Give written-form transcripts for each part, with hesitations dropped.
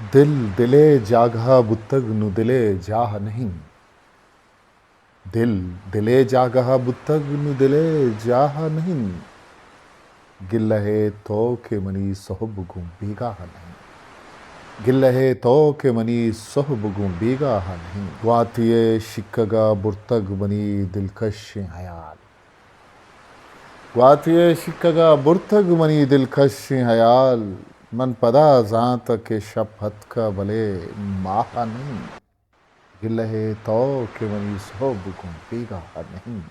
दिल दिले जागा बुत्तग नु दिले जाह नहीं। दिल दिले जागा बुत्तग नु दिले जाह नहीं। गिल्लहे तो के मनी सोहब गुम बीगा नहीं। गिल्लहे तो के मनी सोहब गुम बीगा नहीं। वातिये शिक्कगा बुर्तग बनी दिलकश हयाल। वातिये शिक्कगा बुर्तग बनी दिलकश हयाल। मन पदा जात के शपथ का भले माहा नहीं। गिल्लहे तो के मनी सोहब गुम बीगा नहीं।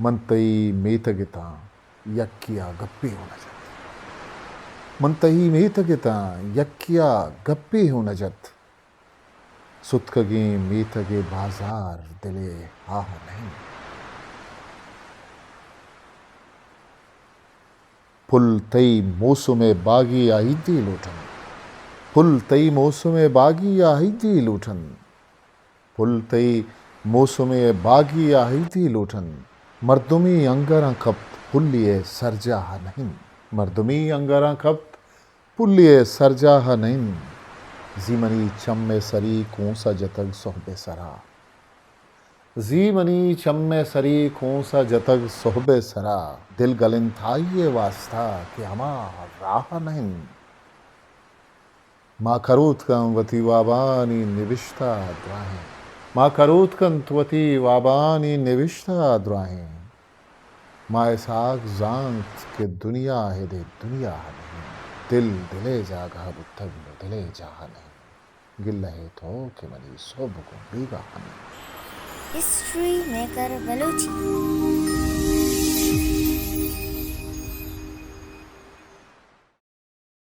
मनतई मेतगिता यक्किया गप्पी होना जत। मनतही मेतगिता यक्किया गप्पी होना जत। सुतकगी मेतगे बाजार दिले आह नहीं। फुल तई मौसुमे बागी आहिदी लूठन। फुल तई मौसुमे बागी आहिदी लूठन। फुल तई मौसुमे बागी आहिदी लूठन। मर्दुमी अंगरा कप्त पुल्लिए सरजाह नहीं। मर्दुमी अंगरा कप्त पुल्लिए सरजाह नहीं। जीमनी चम्मे सरी कौसा जतग सोहबे सरा। जीमनी चम्मे सरी कौसा जतग सोहबे सरा। दिल गलिन था ये वास्ता कि हमार राह नहीं। माँ करूत कम वती वाबानी निविष्टा द्राहें। माँ करूत कंतवती वाबानी निविष्टा द्राहें। माए साग जानत के दुनिया है दे दुनिया नहीं। दिल दिले जागा बुत्तग दिले जाहा नहीं। गिल्लहे तो के मनी सोब को बीगा नहीं। History maker Balochi.